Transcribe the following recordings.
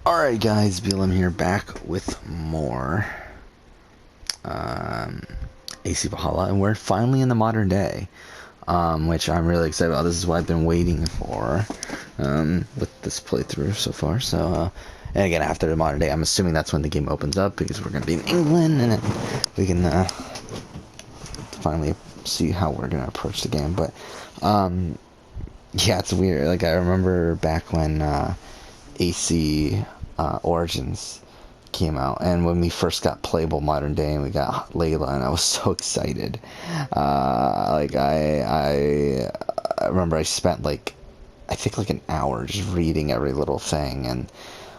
Alright guys, BLM here, back with more AC Valhalla, and we're finally in the modern day, which I'm really excited about. This is what I've been waiting for with this playthrough so far. And again, after the modern day, I'm assuming that's when the game opens up, because we're going to be in England, and then we can finally see how we're going to approach the game. But yeah, it's weird. Like, I remember back when AC Origins came out, and when we first got playable modern day and we got Layla, and I was so excited. Like I remember I spent like, I think like an hour just reading every little thing and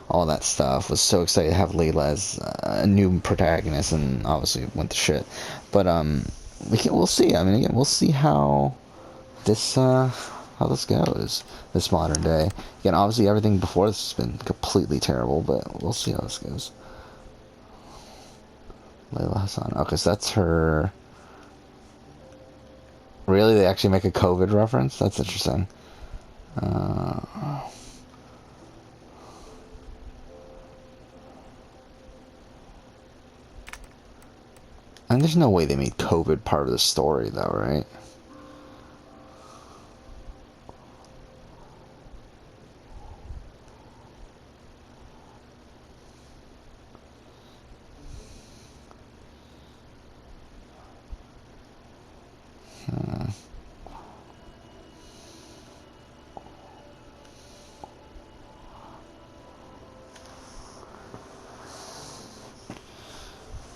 all that stuff. Was so excited to have Layla as a new protagonist, and obviously it went to shit. But we'll see. I mean, again, we'll see this how this goes, this modern day. Again, obviously everything before this has been completely terrible, but we'll see how this goes. Layla Hassan. Okay, so that's her. Really, they actually make a COVID reference? That's interesting. And there's no way they made COVID part of the story, though, right?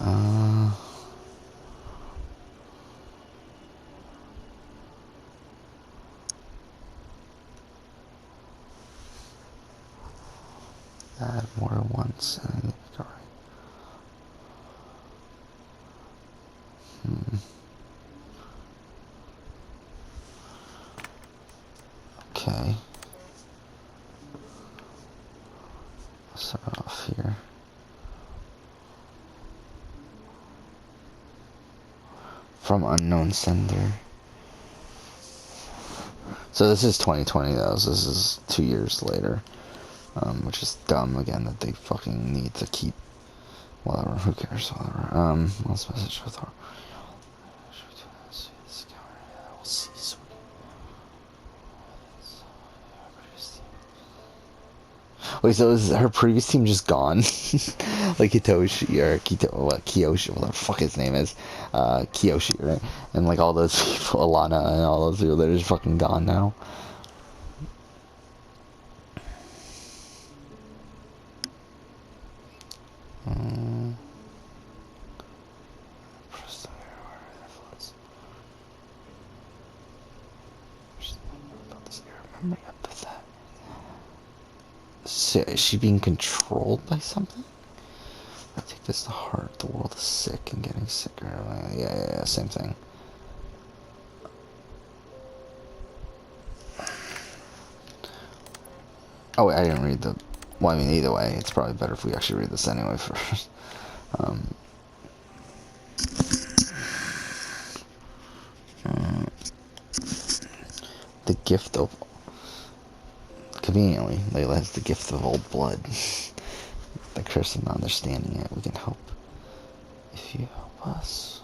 Uh, add more than once. Okay. Start off here. From unknown sender. So this is 2020 though, so this is 2 years later. Which is dumb again that they fucking need to keep whatever, who cares, whatever. Last message with our Wait, so is her previous team just gone? Like Hitoshi or Kiyoshi, whatever the fuck his name is, Kiyoshi, right? And like all those people, Alana and all those people, they're just fucking gone now. So, is she being controlled by something? I take this to heart. The world is sick and getting sicker. Yeah, same thing. Oh, wait, I didn't read the... Well, I mean, either way, it's probably better if we actually read this anyway first. The gift of... Conveniently, Layla has the gift of old blood. The curse of not understanding it. We can help. If you help us,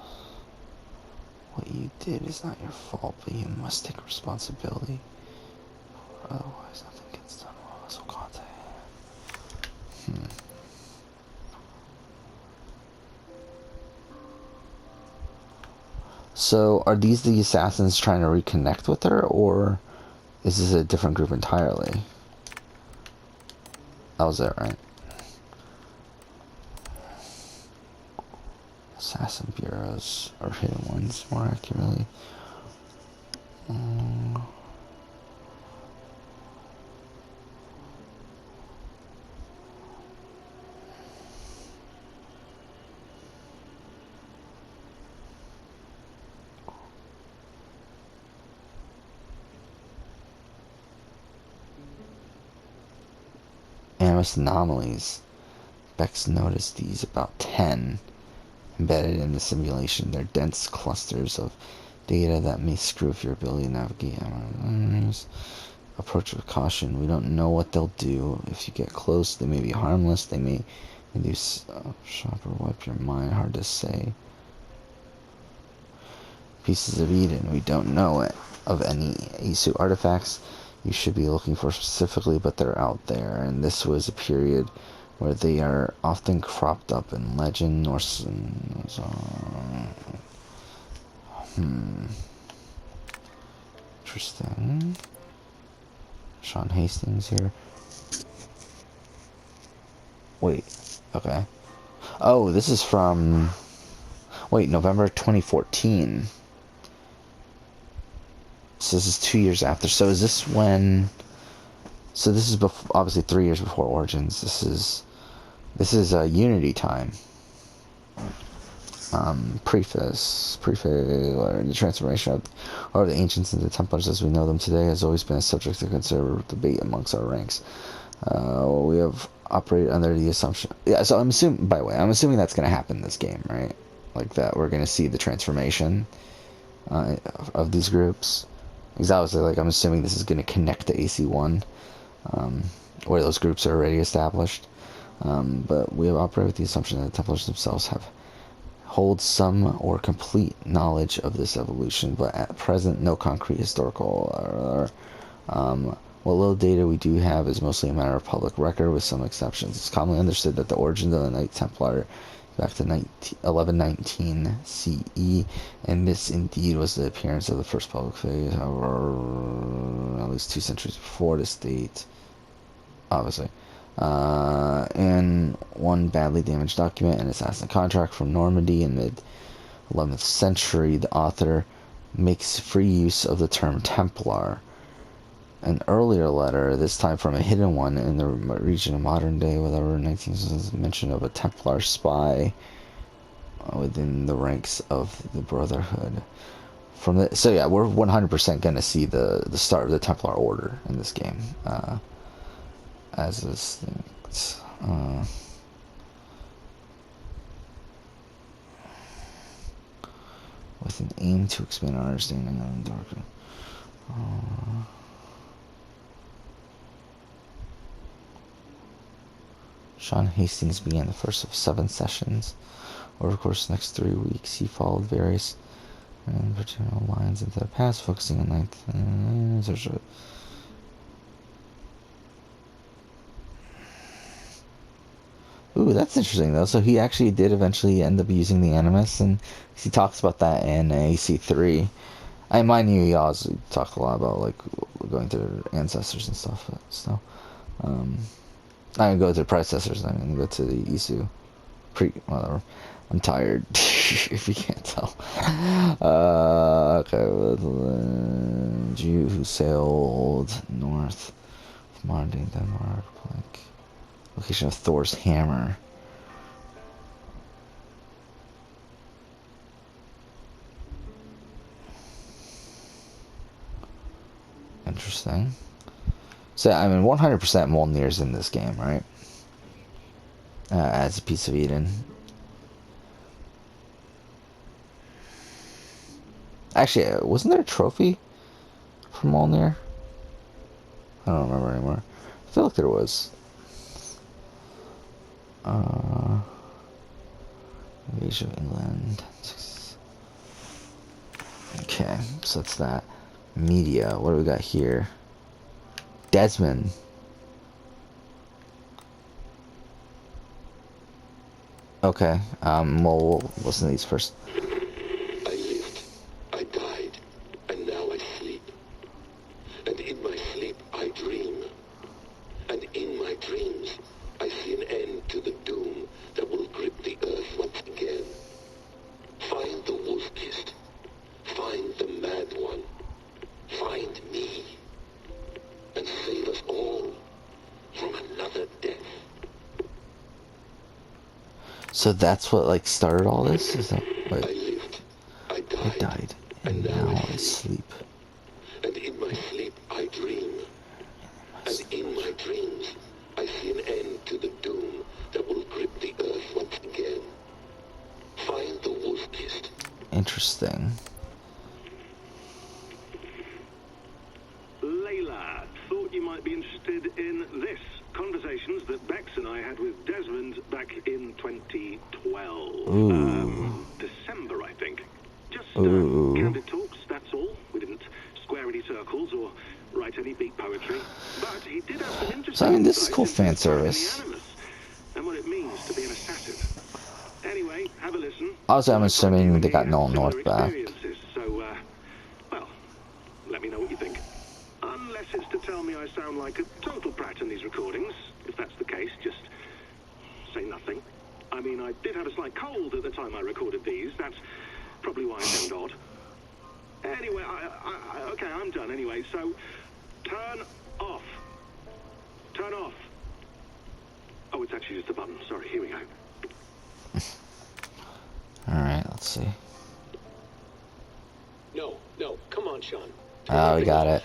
what you did is not your fault, but you must take responsibility. Otherwise, nothing gets done. All of us will contact him. So, are these the assassins trying to reconnect with her, or is this a different group entirely? That was it, right? Assassin bureaus, or hidden ones, more accurately. Animus anomalies. Beck's noticed these about 10 embedded in the simulation. They're dense clusters of data that may screw up your ability to navigate. Approach with caution. We don't know what they'll do. If you get close, they may be harmless. They may induce shock or wipe your mind. Hard to say. Pieces of Eden. We don't know it of any Isu artifacts you should be looking for specifically, but they're out there. And this was a period where they are often cropped up in legend or interesting. Sean Hastings here. Wait, okay. Oh, this is from... Wait, November 2014. So this is 2 years after. So is this when... So this is obviously 3 years before Origins. This is Unity time. Preface, the transformation of the ancients into Templars as we know them today has always been a subject of considerable debate amongst our ranks. We have operated under the assumption... Yeah, so I'm assuming, by the way, I'm assuming that's going to happen in this game, right? Like that we're going to see the transformation of these groups. Because obviously, like, I'm assuming this is going to connect to AC1, where those groups are already established. But we have operated with the assumption that the Templars themselves hold some or complete knowledge of this evolution, but at present no concrete historical what little data we do have is mostly a matter of public record with some exceptions. It's commonly understood that the origin of the Knight Templar back to 1119 CE, and this indeed was the appearance of the first public phase, however, at least 2 centuries before this date, obviously. In one badly damaged document, an assassin contract from Normandy in mid-11th century, the author makes free use of the term Templar. An earlier letter, this time from a hidden one in the region of modern day, whatever, 19th mention of a Templar spy within the ranks of the Brotherhood. So yeah, we're 100% gonna see the start of the Templar Order in this game, as this thing. With an aim to expand our understanding of the dark. Sean Hastings began the first of 7 sessions. Over the course of the next 3 weeks, he followed various particular lines into the past, focusing on ninth. Ooh, that's interesting though. So he actually did eventually end up using the Animus, and he talks about that in AC3. I mind you, he also talked a lot about like going to their ancestors and stuff, but still. Not gonna go to the predecessors, I'm gonna go to the Isu. Whatever. I'm tired, if you can't tell. Okay, the Jew who sailed north of modern day Denmark, like location of Thor's hammer. Interesting. So, I mean, 100% Mjolnir's in this game, right? As a piece of Eden. Actually, wasn't there a trophy for Mjolnir? I don't remember anymore. I feel like there was. Age of England. Okay, so that's that. Media. What do we got here? Desmond. Okay. We'll listen to these first. I lived, I died, and now I sleep. And in my sleep I dream. And in my dreams I see an end to the doom that will grip the earth once again. Find the wolf-kissed. Find the mad one. Find me. And save us all from another death. So that's what like started all this? Is that I lived, I died, and now I sleep. And in my sleep I dream. And in my dreams I see an end to the doom that will grip the earth once again. Find the wolf-kissed. Interesting. Layla, I had with Desmond back in 2012. Ooh. December, I think. Just Ooh. candid talks, that's all. We didn't square any circles or write any beat poetry. But he did have some interesting So I mean, this is insights cool into fan the part of the service. animus and what it means to be an assassin. Anyway, have a listen. Also, I'm My assuming prodigy they got and he Nolan had North similar back. experiences, so, well, let me know what you think. Unless it's to tell me I sound like a total brat in these recordings. If that's the case, just say nothing. I mean, I did have a slight cold at the time I recorded these. That's probably why I sound odd. Anyway, okay, I'm done anyway, so turn off. Turn off. Oh, it's actually just a button. Sorry, here we go. Alright, let's see. No, come on, Sean. Oh, we got it.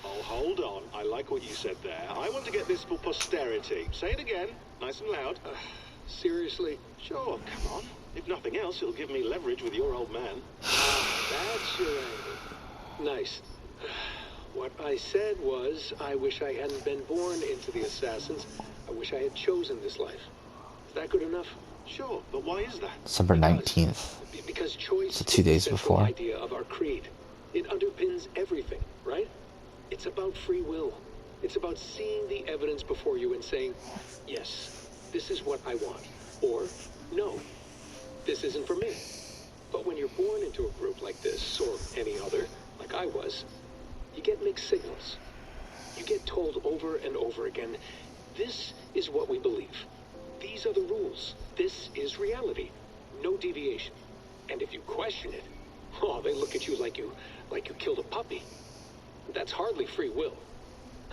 Oh, hold on. I like what you said there. I want to get this for posterity. Say it again, nice and loud. Seriously? Sure, come on. If nothing else, it'll give me leverage with your old man. That's your angle. Nice. What I said was, I wish I hadn't been born into the Assassins. I wish I had chosen this life. Is that good enough? Sure, but why is that? December 19th. Because choice So 2 is the days central before. idea of our creed. It underpins everything, right? It's about free will. It's about seeing the evidence before you and saying, yes, this is what I want. Or, no, this isn't for me. But when you're born into a group like this, or any other, like I was, you get mixed signals. You get told over and over again, this is what we believe. These are the rules. This is reality. No deviation. And if you question it, oh, they look at you like you killed a puppy. That's hardly free will.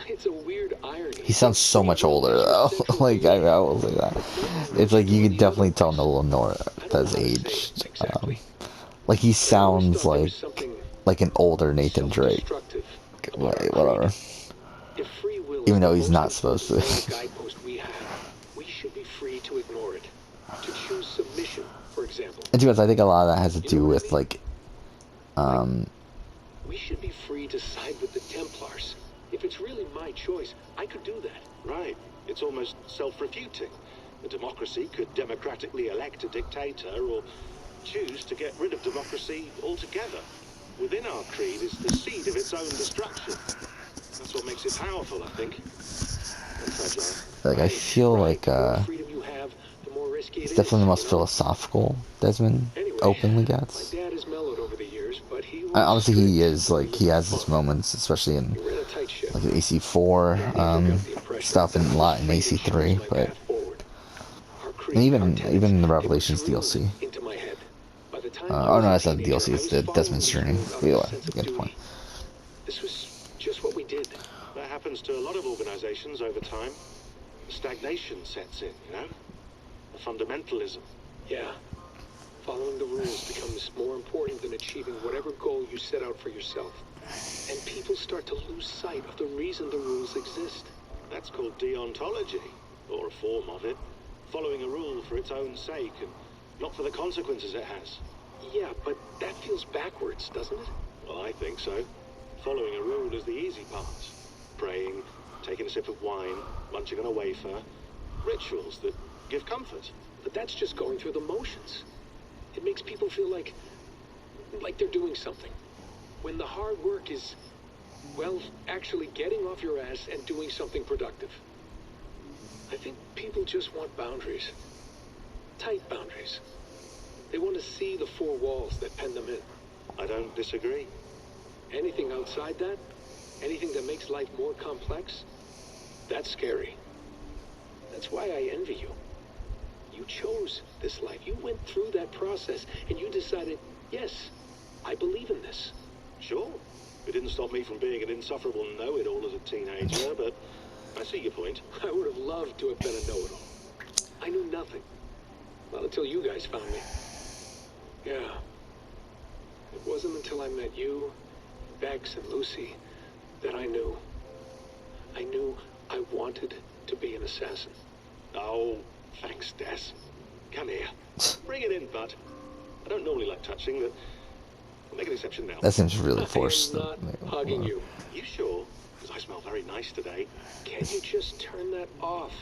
It's a weird irony. He sounds so much older though. Like I will say that. It's like you can definitely tell Nolan North has aged. Like he sounds like an older Nathan Drake. Whatever. Even though he's not supposed to. We should be free to ignore it. To choose submission, for example. And to be honest, I think a lot of that has to do with like we should be free to side with the Templars. If it's really my choice, I could do that. Right. It's almost self-refuting. A democracy could democratically elect a dictator or choose to get rid of democracy altogether. Within our creed is the seed of its own destruction. That's what makes it powerful, I think. And fragile. like I feel like it's definitely the most philosophical Desmond openly gets. My dad has mellowed over the years, but he Obviously he is like he has his moments, especially in like the AC4 stuff and a lot in AC3, but and even the Revelations DLC. Oh no, that's not the DLC. It's the Desmond's journey. Either way, good point. This was just what we did. That happens to a lot of organizations over time. Stagnation sets in, you know? The fundamentalism. Yeah. Following the rules becomes more important than achieving whatever goal you set out for yourself. And people start to lose sight of the reason the rules exist. That's called deontology, or a form of it. Following a rule for its own sake, and not for the consequences it has. Yeah, but that feels backwards, doesn't it? Well, I think so. Following a rule is the easy part. Praying, taking a sip of wine, munching on a wafer. Rituals that give comfort. But that's just going through the motions. It makes people feel like they're doing something. When the hard work is, well, actually getting off your ass and doing something productive. I think people just want boundaries. Tight boundaries. They want to see the four walls that pen them in. I don't disagree. Anything outside that, anything that makes life more complex, that's scary. That's why I envy you. You chose this life. You went through that process and you decided, yes, I believe in this. Sure. It didn't stop me from being an insufferable know-it-all as a teenager, but I see your point. I would have loved to have been a know-it-all. I knew nothing. Not until you guys found me. Yeah. It wasn't until I met you, Bex, and Lucy that I knew. I knew I wanted to be an assassin. Oh, thanks, Des. Come here. Bring it in, bud. I don't normally like touching, but I'll make an exception now. That seems really forced. I'm not hugging you. You sure? Because I smell very nice today. Can't you just turn that off?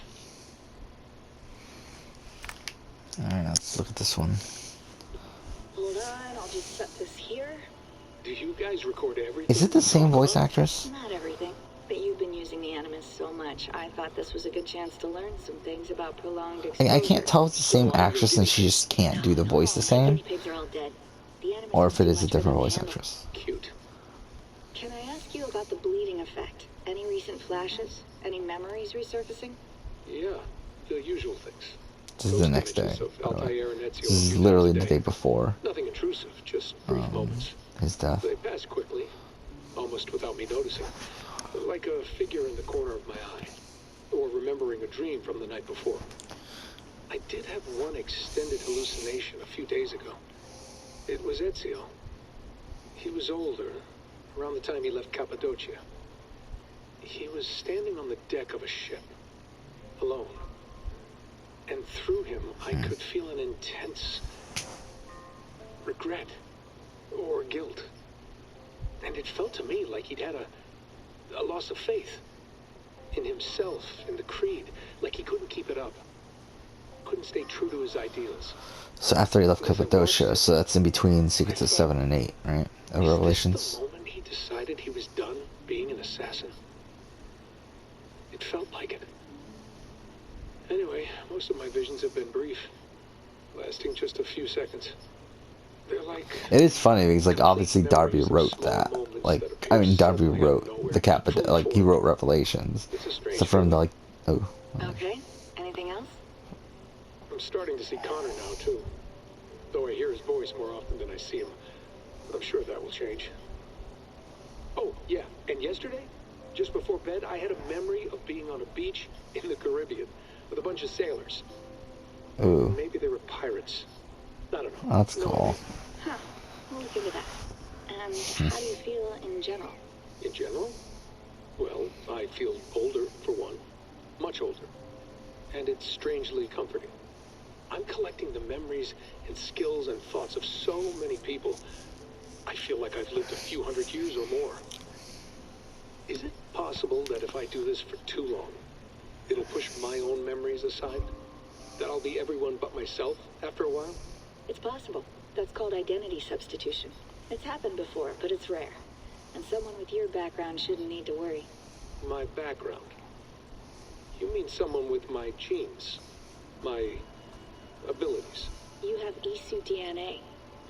Alright, let's look at this one. Hold on, I'll just set this here. Do you guys record everything? Is it the you same talk voice about? actress? Not everything, but you've been using the Animus so much, I thought this was a good chance to learn some things about prolonged exposure. I can't tell if it's the same So I'm your actress and guinea she pig. just can't do the voice the My same, guinea pigs are all dead. The Animus or is if it too is a much for different them to voice handle. actress. Cute. Can I ask you about the bleeding effect? Any recent flashes? Any memories resurfacing? Yeah, the usual things. This is the next day. Images of by the way. Altair and Ezio This a is few literally times the a day before Nothing intrusive, just brief moments. his death. They pass quickly, almost without me noticing. Like a figure in the corner of my eye. Or remembering a dream from the night before. I did have one extended hallucination a few days ago. It was Ezio. He was older, around the time he left Cappadocia. He was standing on the deck of a ship, alone. And through him, I could feel an intense regret or guilt. And it felt to me like he'd had a loss of faith in himself, in the creed, like he couldn't keep it up. Couldn't stay true to his ideals. So after he left Cappadocia, so that's in between Secrets of 7 and 8, right? Of Is Revelations. this the moment he decided he was done being an assassin? It felt like it. Anyway, most of my visions have been brief, lasting just a few seconds. They're like... It is funny because, like, obviously Darby wrote that. Like, I mean, Darby wrote the Cappadocia, like, he wrote Revelations. So for him to, like, oh. Okay, anything else? I'm starting to see Connor now, too. Though I hear his voice more often than I see him. I'm sure that will change. Oh, yeah, and yesterday, just before bed, I had a memory of being on a beach in the Caribbean with a bunch of sailors. Ooh, Maybe they were pirates. I don't know. that's No cool. idea. Huh, we'll look into that. And how do you feel in general? In general? Well, I feel older, for one. Much older. And it's strangely comforting. I'm collecting the memories and skills and thoughts of so many people. I feel like I've lived a few hundred years or more. Is it possible that if I do this for too long, it'll push my own memories aside? That I'll be everyone but myself after a while? It's possible. That's called identity substitution. It's happened before, but it's rare. And someone with your background shouldn't need to worry. My background? You mean someone with my genes? My abilities? You have Isu DNA,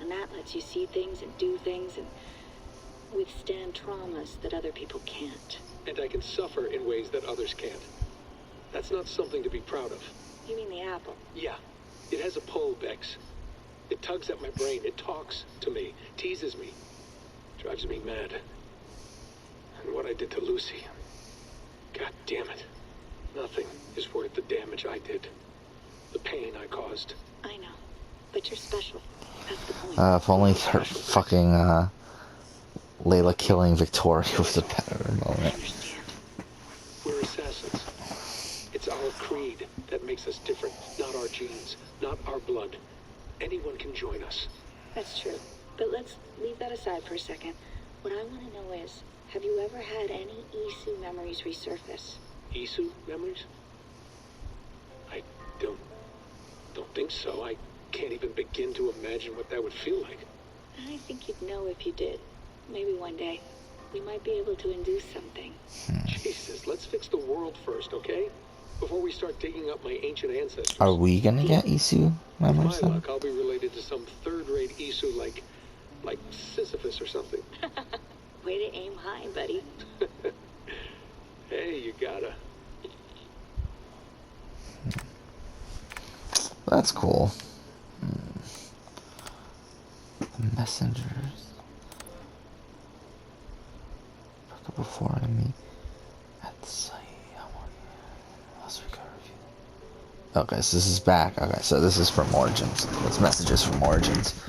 and that lets you see things and do things and withstand traumas that other people can't. And I can suffer in ways that others can't. That's not something to be proud of. You mean the apple? Yeah, it has a pull, Bex. It tugs at my brain, it talks to me, teases me, drives me mad. And what I did to Lucy, God damn it. Nothing is worth the damage I did. The pain I caused. I know, but you're special. That's the point. If only her fucking, Layla killing Victoria was a better I moment. understand. We're assassins. It's our creed that makes us different, not our genes, not our blood. Anyone can join us. That's true. But let's leave that aside for a second. What I want to know is, have you ever had any Isu memories resurface? Isu memories? I don't think so. I can't even begin to imagine what that would feel like. I think you'd know if you did. Maybe one day. We might be able to induce something. Jesus, let's fix the world first, okay? Before we start digging up my ancient ancestors. Are we gonna get Isu With my memories then? luck, I'll be related to some third-rate Isu like Sisyphus or something. Way to aim high, buddy. Hey, you gotta. That's cool. Messengers. Back up before enemy at the site. Last week I reviewed. Okay, so this is back. Okay, so this is from Origins. It's messages from Origins.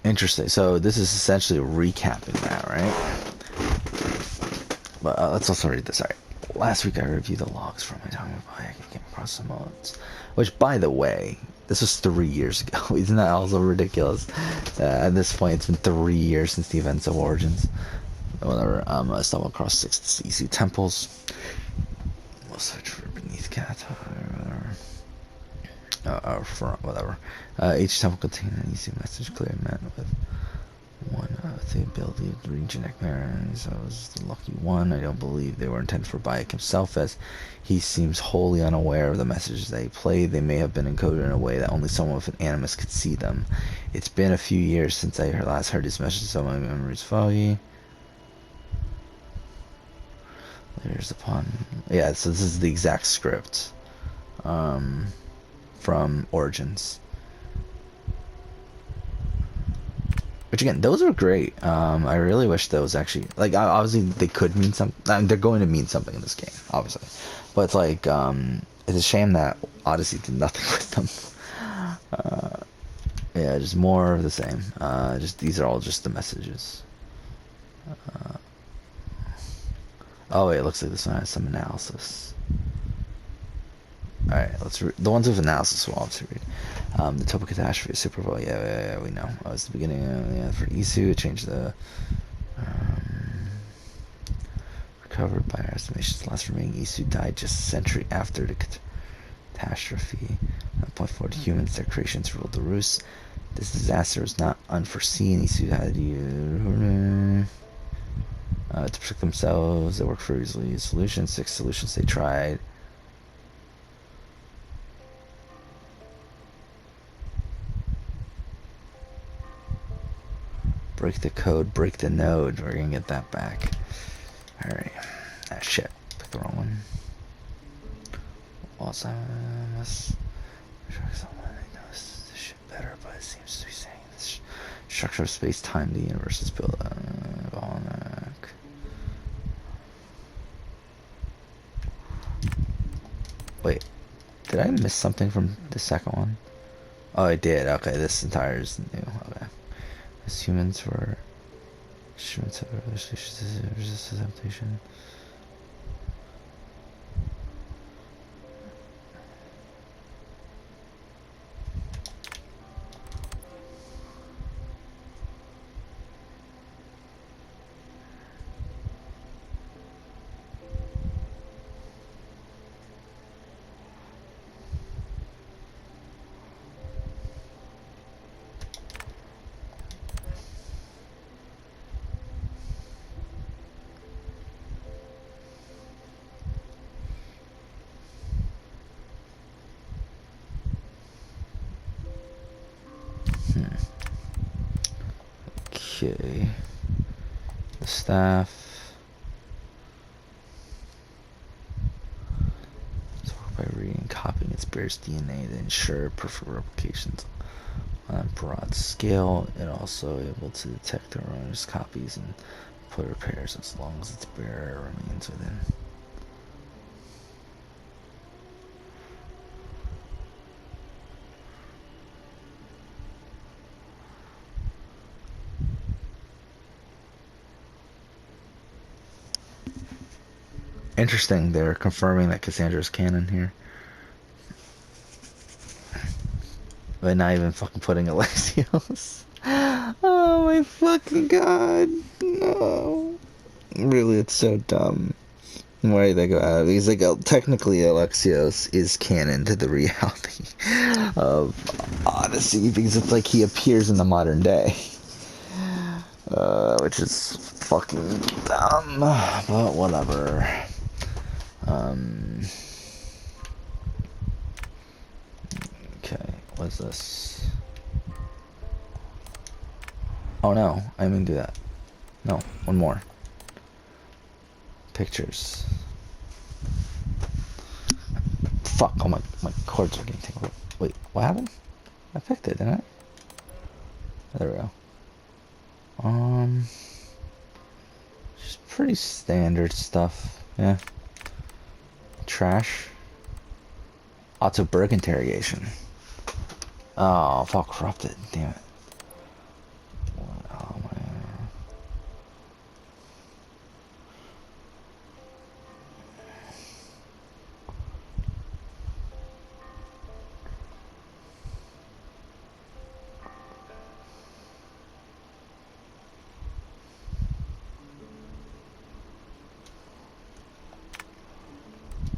Interesting. So this is essentially recapping that, right? But let's also read this. Alright. Last week I reviewed the logs from my time of I came across some modes. Which, by the way, this was 3 years ago. Isn't that also ridiculous? At this point, it's been 3 years since the events of Origins. Whenever I stumbled across 6 Isu temples, most of which were cat, whatever. Each temple contained an easy message, clearly meant with one with the ability to read genetic patterns. I was the lucky one. I don't believe they were intended for Bayek himself, as he seems wholly unaware of the messages they played. They may have been encoded in a way that only someone with an animus could see them. It's been a few years since I last heard his messages, so my memory's foggy. Letters upon... Yeah, so this is the exact script from Origins. Which again, those are great. I really wish those actually, like, obviously they could mean something. They're going to mean something in this game, obviously. But it's like, it's a shame that Odyssey did nothing with them. Yeah, just more of the same. Just these are all just the messages. Oh wait, it looks like this one has some analysis. Alright, let's read. The ones with analysis we'll obviously read. The Topo Catastrophe is Super Bowl. Yeah, we know. That was the beginning for Isu. It changed the... recovered by our estimations. The last remaining Isu died just a century after the catastrophe. 0.4 humans, their creations ruled the roost. This disaster was not unforeseen. Isu had to protect themselves. They worked for easily solutions. 6 solutions they tried. Break the code, break the node. We're gonna get that back. Alright. Ah, shit. Picked the wrong one. Also, I must track someone I know this shit better, but it seems to be saying this structure of space-time the universe is built on. Wait, did I miss something from the second one? Oh, I did. Okay, this entire is new. Okay. As humans were instruments of other species resist adaptation. Okay. The staff. Let's work by reading and copying its bear's DNA to ensure perfect replications on a broad scale. It also able to detect erroneous copies and put repairs as long as its bearer remains within. Interesting, they're confirming that Cassandra's canon here. But not even fucking putting Alexios. Oh my fucking god. No. Really, it's so dumb. Why they go out? Because like technically Alexios is canon to the reality of Odyssey because it's like he appears in the modern day. Which is fucking dumb. But whatever. Okay, what's this? Oh no, I didn't mean to do that. No, one more. Pictures. Fuck, oh my cords are getting tangled up. Wait, what happened? I picked it, didn't I? There we go. Just pretty standard stuff, yeah. Trash. Auto Berg interrogation. Oh, fuck, corrupted, damn it. Oh my.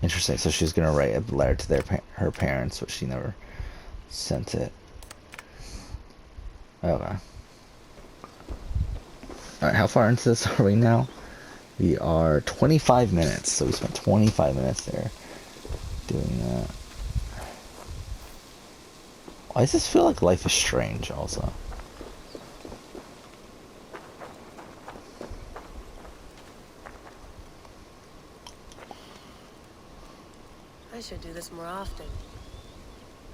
Interesting. So she's gonna write a letter to her parents, but she never sent it. Okay. Alright, how far into this are we now? We are 25 minutes, so we spent 25 minutes there doing that. Why does this feel like Life is Strange also? I should do this more often.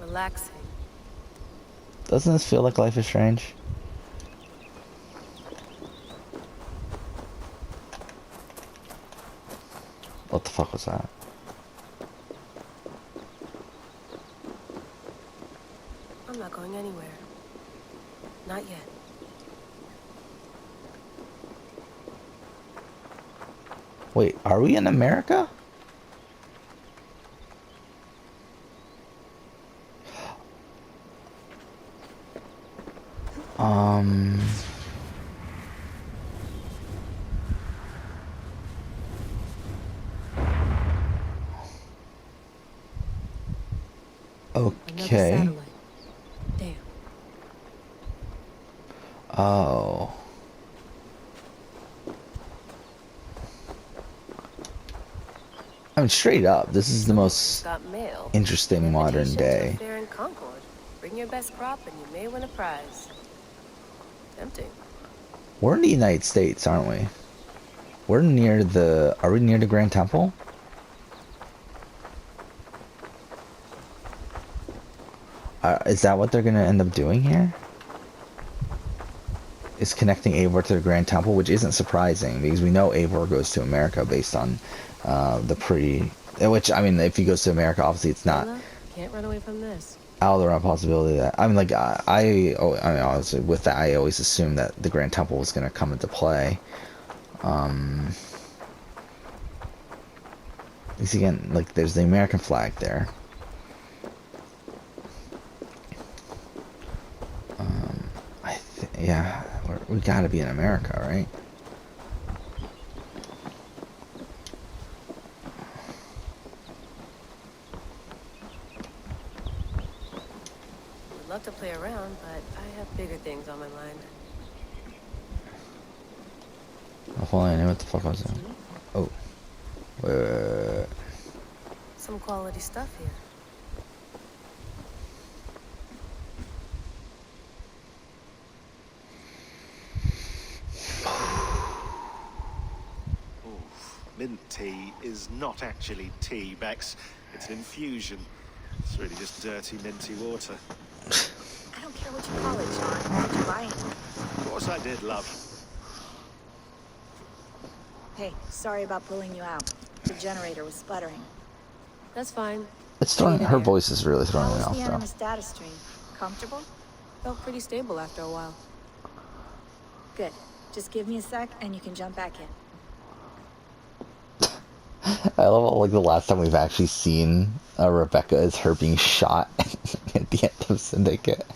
Relaxing. Doesn't this feel like Life is Strange? What the fuck was that? I'm not going anywhere. Not yet. Wait, are we in America? Another Okay. satellite. Damn. Oh. I mean, straight up, this is the most Got mail. interesting modern Invitation to a day. fair in Concord. Bring your best crop and you may win a prize. Tempting. We're in the United States, aren't we? We're near the... Are we near the Grand Temple? Is that what they're going to end up doing here? Is connecting Eivor to the Grand Temple, which isn't surprising, because we know Eivor goes to America based on the pre... Which, I mean, if he goes to America, obviously it's not Can't run away from this. out of the realm of possibility that... I mean, like, I mean, honestly, with that, I always assumed that the Grand Temple was going to come into play. Because again, like, there's the American flag there. Yeah, we gotta be in America, right? Would love to play around, but I have bigger things on my mind. If only I knew what the fuck I was doing. Oh. Wait. Some quality stuff here. Mint tea is not actually tea, Bex. It's an infusion. It's really just dirty, minty water. I don't care what you call it, Sean. Did you buy it? Of course I did, love. Hey, sorry about pulling you out. The generator was sputtering. That's fine. It's throwing... Her voice is really throwing How me was off, the though. Animus data stream? Comfortable? Felt pretty stable after a while. Good. Just give me a sec and you can jump back in. I love how, like, the last time we've actually seen Rebecca is her being shot at the end of Syndicate.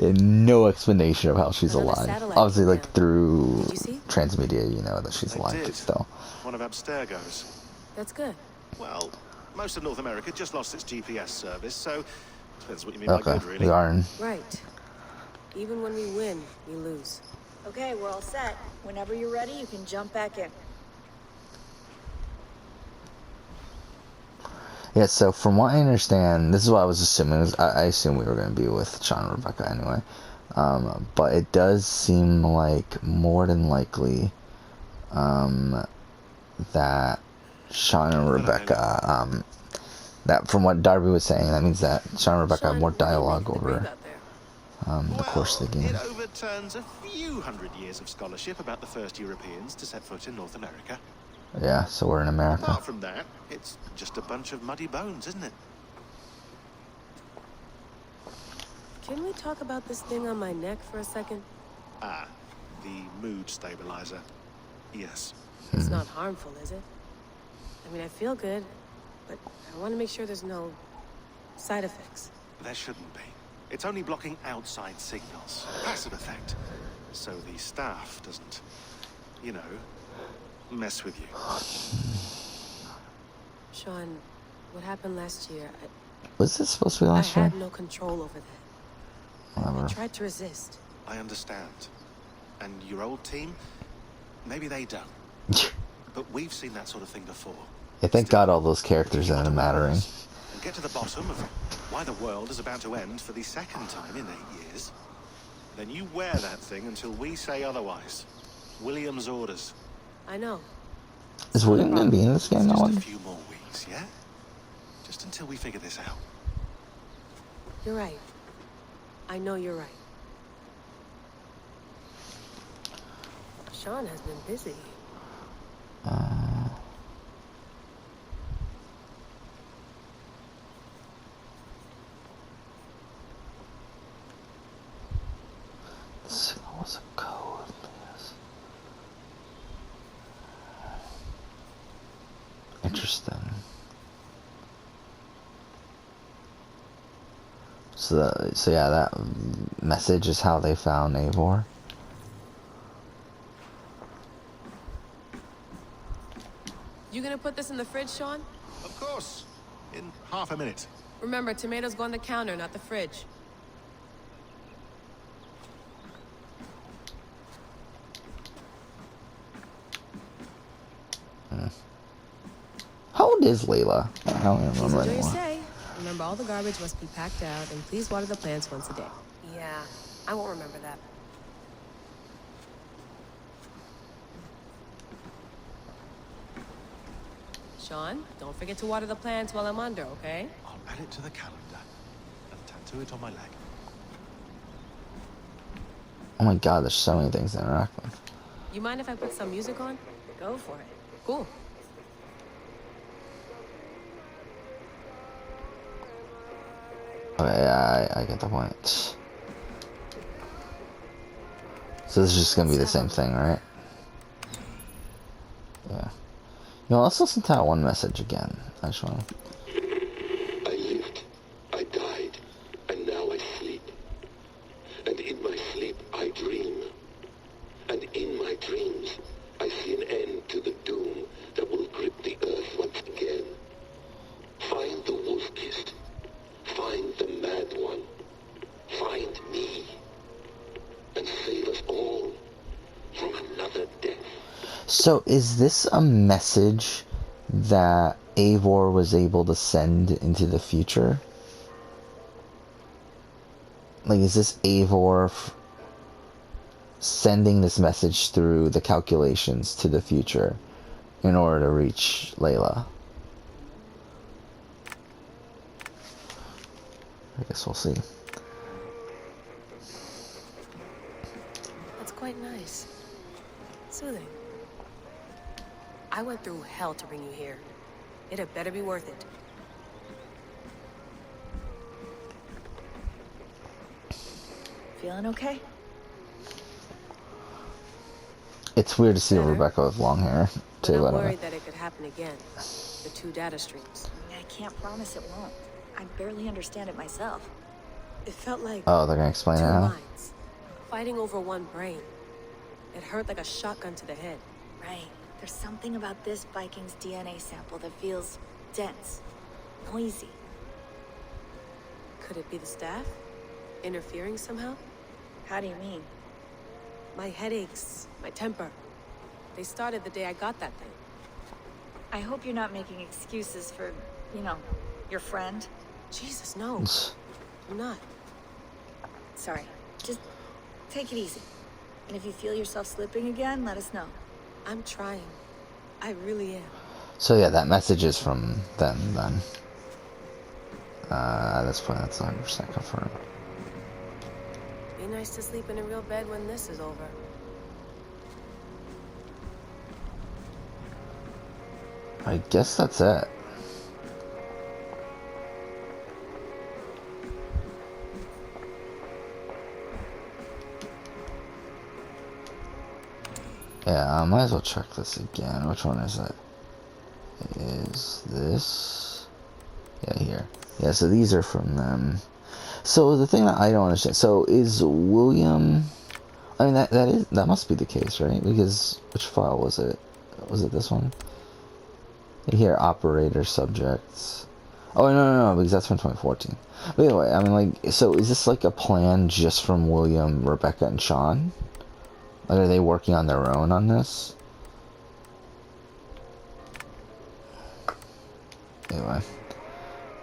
And no explanation of how she's Another alive. satellite Obviously, came like, down. through Did you see? transmedia, you know that she's I alive, did. but still. One of Abstergo's. That's good. Well, most of North America just lost its GPS service, so depends what you mean by Okay, good, really. we are in... Right. Even when we win, we lose. Okay, we're all set. Whenever you're ready, you can jump back in. Yeah, so from what I understand, this is what I was assuming. I assumed we were going to be with Sean and Rebecca anyway. But it does seem like more than likely that Sean and Rebecca, that from what Darby was saying, that means that Sean and Rebecca have more Sean, what do you make dialogue of the grave over out there? the course of the game. It overturns a few hundred years of scholarship about the first Europeans to set foot in North America. Yeah, so we're in America. Apart from that, it's just a bunch of muddy bones, isn't it? Can we talk about this thing on my neck for a second? Ah, the mood stabilizer. Yes. It's not harmful, is it? I mean, I feel good, but I want to make sure there's no side effects. There shouldn't be. It's only blocking outside signals. Passive effect. So the staff doesn't, you know, mess with you. Sean, What happened last year, Was this supposed to be I last year? had no control over that. I Whatever. tried to resist. I understand. And your old team, maybe they don't. But we've seen that sort of thing before. Yeah, thank Still, God all those characters you ended want up to mattering. rise and get to the bottom of why the world is about to end for the second time in 8 years. Then you wear that thing until we say otherwise. William's orders. I know. Is William gonna be in this game? It's I just a wonder. few more weeks, yeah? Just until we figure this out. You're right. I know you're right. Sean has been busy. Signal was a code. Yes. Interesting. So yeah, that message is how they found Eivor. You gonna put this in the fridge, Sean? Of course. In half a minute. Remember, tomatoes go on the counter, not the fridge. How old is Layla? I don't even Please remember enjoy your anymore. stay. Remember, all the garbage must be packed out, and please water the plants once a day. Yeah, I won't remember that. Sean, don't forget to water the plants while I'm under, okay? I'll add it to the calendar and tattoo it on my leg. Oh my God, there's so many things to interact with. You mind if I put some music on? Go for it. Cool. Okay, yeah, I get the point. So this is just gonna be the same thing, right? Yeah. You know, let's listen to that one message again. I just want to... I lived, I died, and now I sleep. And in my sleep I dream. And in my dreams I see an end to the doom that will grip the earth once again. Find the wolf-kissed. Find the mad one. Find me. And save us all from another death. So is this a message that Eivor was able to send into the future? Like, is this Eivor sending this message through the calculations to the future in order to reach Layla? I guess we'll see. That's quite nice. Soothing. I went through hell to bring you here. It had better be worth it. Feeling okay? It's weird to see Better. Rebecca with long hair, But too. I'm I don't know. worried that it could happen again. The two data streams. I can't promise it won't. I barely understand it myself. It felt like Oh, they're gonna explain two it now? minds fighting over one brain. It hurt like a shotgun to the head. Right. There's something about this Viking's DNA sample that feels dense, noisy. Could it be the staff? Interfering somehow? How do you mean? My headaches, my temper. They started the day I got that thing. I hope you're not making excuses for, you know, your friend. Jesus, no. I'm not. Sorry. Just take it easy. And if you feel yourself slipping again, let us know. I'm trying. I really am. So yeah, that message is from them then. At this point, that's 100% confirmed. Be nice to sleep in a real bed when this is over. I guess that's it. Yeah, I might as well check this again. Which one is it? Is this? Yeah, here. Yeah, so these are from them. So the thing that I don't understand, so is William... I mean, that must be the case, right? Because, which file was it? Was it this one? Here, operator subjects. Oh, no, because that's from 2014. But anyway, I mean, like, so is this like a plan just from William, Rebecca, and Sean? Like, are they working on their own on this? Anyway.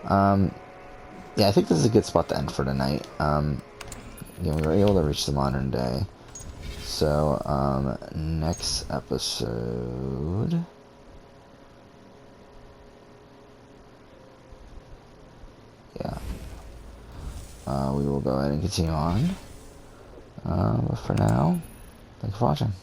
Yeah, I think this is a good spot to end for tonight. We were able to reach the modern day. So, next episode... Yeah. We will go ahead and continue on. But for now, thanks for watching.